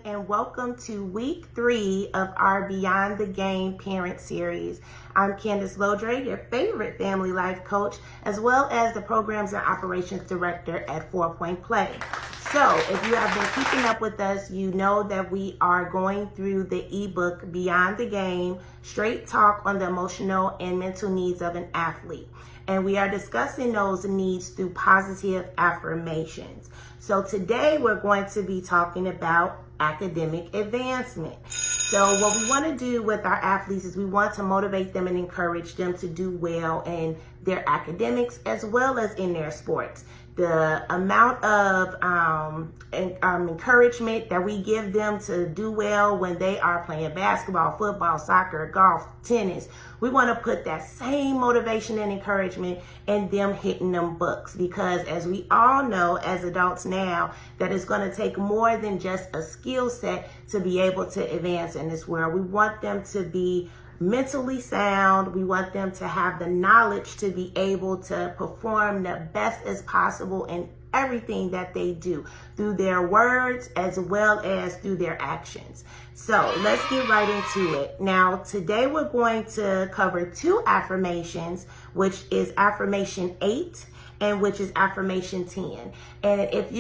and welcome to week 3 of our Beyond the Game Parent Series. I'm Candace Lodre, your favorite family life coach, as well as the Programs and Operations Director at 4 Point Play. So if you have been keeping up with us, you know that we are going through the ebook Beyond the Game, Straight Talk on the Emotional and Mental Needs of an Athlete. And we are discussing those needs through positive affirmations. So today we're going to be talking about academic advancement. So what we want to do with our athletes is we want to motivate them and encourage them to do well in their academics as well as in their sports. The amount of encouragement that we give them to do well when they are playing basketball, football, soccer, golf, tennis, we want to put that same motivation and encouragement in them hitting them books, because as we all know as adults now, that it's going to take more than just a skill set to be able to advance in this world. We want them to be mentally sound. We want them to have the knowledge to be able to perform the best as possible in everything that they do, through their words as well as through their actions. So let's get right into it. Now, today we're going to cover 2 affirmations, which is affirmation 8 and which is affirmation 10. And if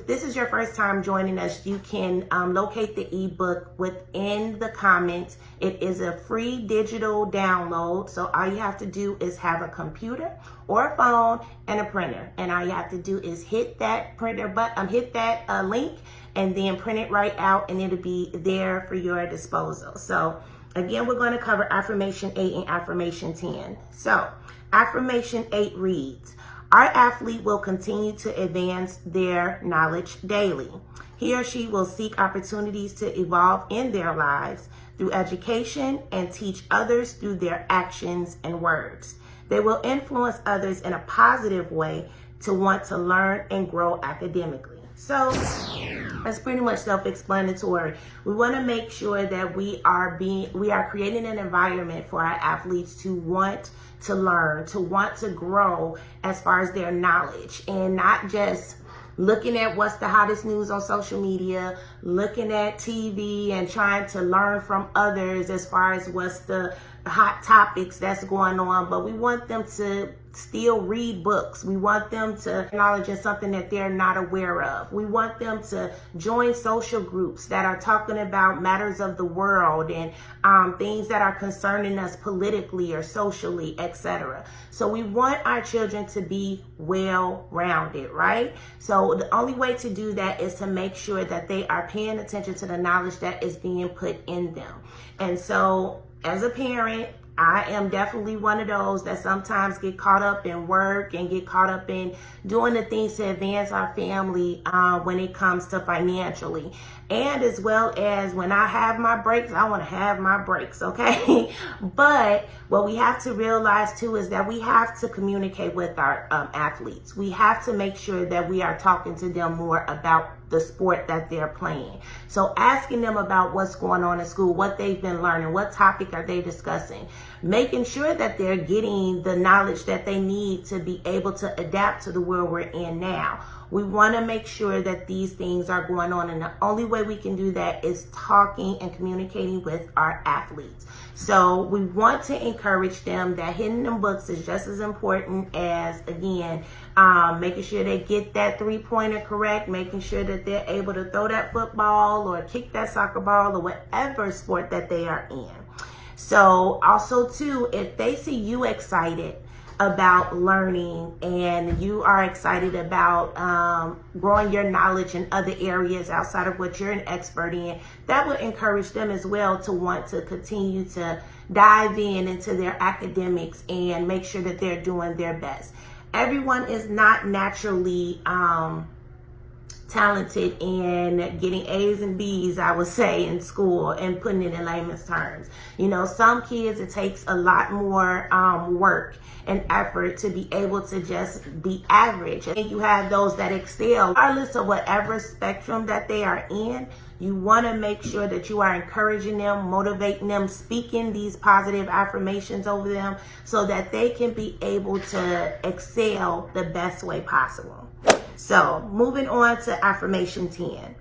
this is your first time joining us, you can locate the ebook within the comments. It is a free digital download. So all you have to do is have a computer or a phone and a printer. And all you have to do is hit that printer button, hit that link, and then print it right out, and it'll be there for your disposal. So again, we're going to cover affirmation 8 and affirmation 10. So affirmation 8 reads, our athlete will continue to advance their knowledge daily. He or she will seek opportunities to evolve in their lives through education and teach others through their actions and words. They will influence others in a positive way to want to learn and grow academically. So that's pretty much self-explanatory. We want to make sure that we are creating an environment for our athletes to want to learn, to want to grow as far as their knowledge, and not just looking at what's the hottest news on social media, looking at TV and trying to learn from others as far as what's the hot topics that's going on. But we want them to still read books. We want them to acknowledge in something that they're not aware of. We want them to join social groups that are talking about matters of the world and things that are concerning us politically or socially, etc. So we want our children to be well-rounded, right? So the only way to do that is to make sure that they are paying attention to the knowledge that is being put in them. And so as a parent, I am definitely one of those that sometimes get caught up in work and get caught up in doing the things to advance our family when it comes to financially. And as well as when I have my breaks, I want to have my breaks, okay? But what we have to realize too is that we have to communicate with our athletes. We have to make sure that we are talking to them more about the sport that they're playing. So asking them about what's going on in school, what they've been learning, what topic are they discussing, making sure that they're getting the knowledge that they need to be able to adapt to the world we're in now. We want to make sure that these things are going on, and the only way we can do that is talking and communicating with our athletes. So we want to encourage them that hitting them books is just as important as, again, making sure they get that 3-pointer correct, making sure that they're able to throw that football or kick that soccer ball or whatever sport that they are in. So also too, if they see you excited about learning and you are excited about growing your knowledge in other areas outside of what you're an expert in, that will encourage them as well to want to continue to dive into their academics and make sure that they're doing their best. Everyone is not naturally talented in getting A's and B's, I would say, in school, and putting it in layman's terms. You know, some kids, it takes a lot more work and effort to be able to just be average. And you have those that excel. Regardless of whatever spectrum that they are in, you want to make sure that you are encouraging them, motivating them, speaking these positive affirmations over them so that they can be able to excel the best way possible. So moving on to affirmation 10.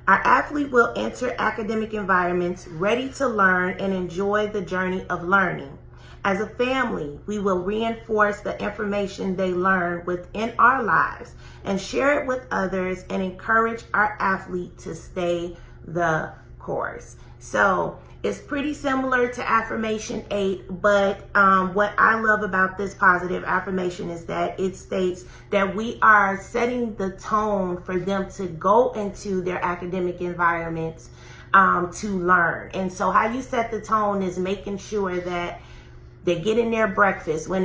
Our athlete will enter academic environments ready to learn and enjoy the journey of learning. As a family, we will reinforce the information they learn within our lives and share it with others and encourage our athlete to stay the course. So it's pretty similar to affirmation 8, but what I love about this positive affirmation is that it states that we are setting the tone for them to go into their academic environments to learn. And so how you set the tone is making sure that they get in their breakfast, when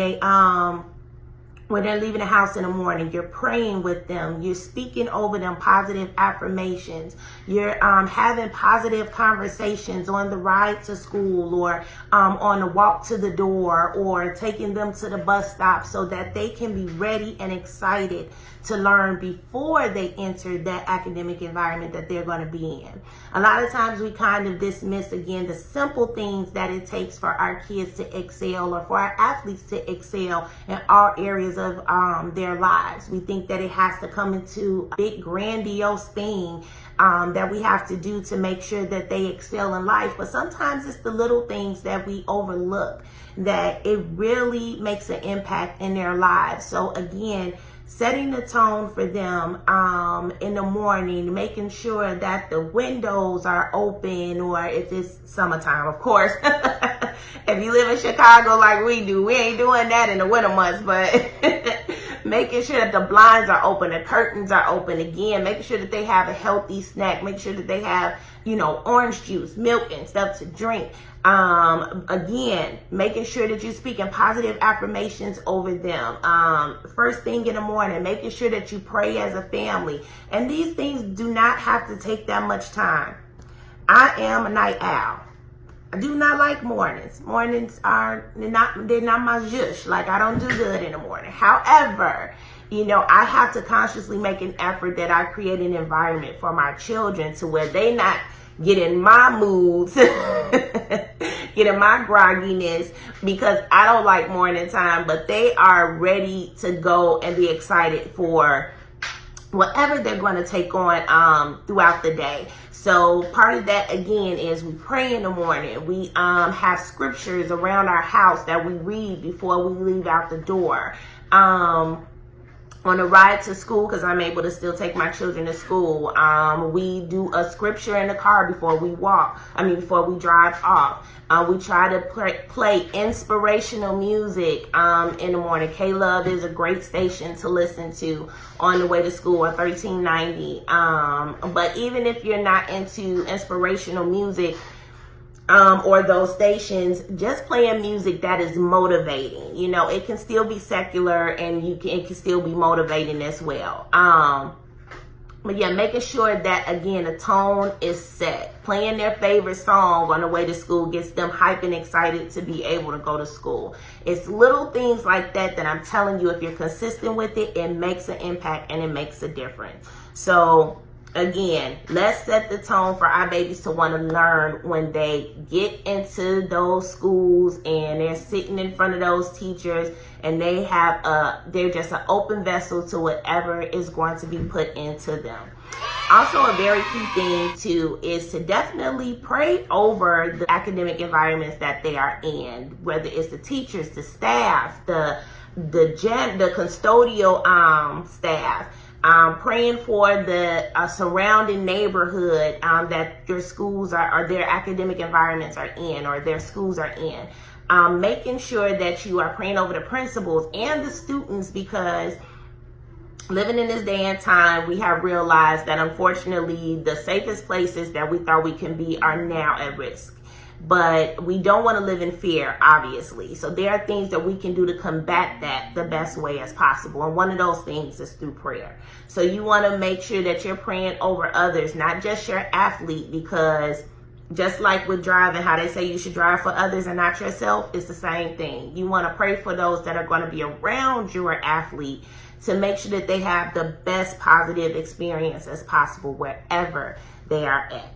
they're leaving the house in the morning, you're praying with them, you're speaking over them positive affirmations, you're having positive conversations on the ride to school or on the walk to the door or taking them to the bus stop so that they can be ready and excited to learn before they enter that academic environment that they're going to be in. A lot of times we kind of dismiss, again, the simple things that it takes for our kids to excel or for our athletes to excel in all areas of their lives. We think that it has to come into a big grandiose thing that we have to do to make sure that they excel in life. But sometimes it's the little things that we overlook that it really makes an impact in their lives. So again, setting the tone for them in the morning, making sure that the windows are open, or if it's summertime, of course. If you live in Chicago like we do, we ain't doing that in the winter months, but making sure that the blinds are open, the curtains are open, again, making sure that they have a healthy snack, make sure that they have, orange juice, milk and stuff to drink. Again, making sure that you're speaking positive affirmations over them. First thing in the morning, making sure that you pray as a family. And these things do not have to take that much time. I am a night owl. I do not like mornings. Mornings they're not my zhush. Like, I don't do good in the morning. However, I have to consciously make an effort that I create an environment for my children to where they not get in my moods, get in my grogginess, because I don't like morning time, but they are ready to go and be excited for whatever they're going to take on throughout the day. So part of that, again, is we pray in the morning. We have scriptures around our house that we read before we leave out the door. On the ride to school, because I'm able to still take my children to school, we do a scripture in the car before we before we drive off. We try to play inspirational music in the morning. K-Love is a great station to listen to on the way to school, or 1390. But even if you're not into inspirational music, or those stations, just playing music that is motivating. It can still be secular and it can still be motivating as well. But yeah, making sure that, again, the tone is set. Playing their favorite song on the way to school gets them hyped and excited to be able to go to school. It's little things like that I'm telling you, if you're consistent with it, it makes an impact and it makes a difference. So again, let's set the tone for our babies to want to learn when they get into those schools and they're sitting in front of those teachers and they're just an open vessel to whatever is going to be put into them. Also, a very key thing too is to definitely pray over the academic environments that they are in, whether it's the teachers, the staff, the custodial staff. Praying for the surrounding neighborhood that your schools or their academic environments are in, or their schools are in. Making sure that you are praying over the principals and the students, because living in this day and time, we have realized that unfortunately the safest places that we thought we can be are now at risk. But we don't want to live in fear, obviously. So there are things that we can do to combat that the best way as possible. And one of those things is through prayer. So you want to make sure that you're praying over others, not just your athlete, because just like with driving, how they say you should drive for others and not yourself, it's the same thing. You want to pray for those that are going to be around your athlete to make sure that they have the best positive experience as possible wherever they are at.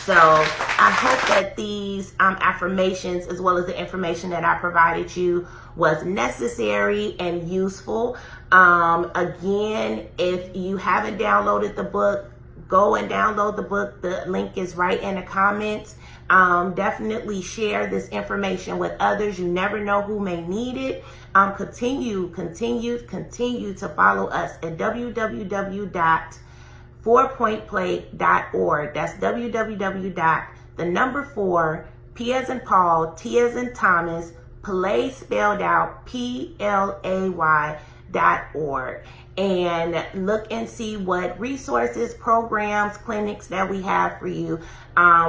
So I hope that these affirmations, as well as the information that I provided you, was necessary and useful. Again, if you haven't downloaded the book, go and download the book. The link is right in the comments. Definitely share this information with others. You never know who may need it. Continue to follow us at www.4pointplay.org. That's www.4, P as in Paul, T as in Thomas, play spelled out PLAY.org. And look and see what resources, programs, clinics that we have for you.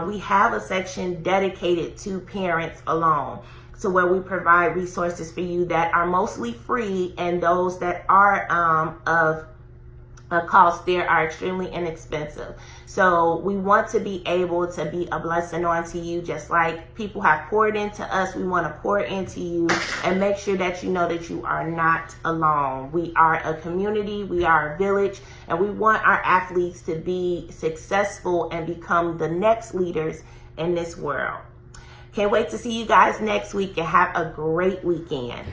We have a section dedicated to parents alone, so where we provide resources for you that are mostly free, and those that are of a cost there are extremely inexpensive. So we want to be able to be a blessing onto you, just like people have poured into us. We want to pour into you and make sure that you know that you are not alone. We are a community, we are a village, and we want our athletes to be successful and become the next leaders in this world. Can't wait to see you guys next week, and have a great weekend.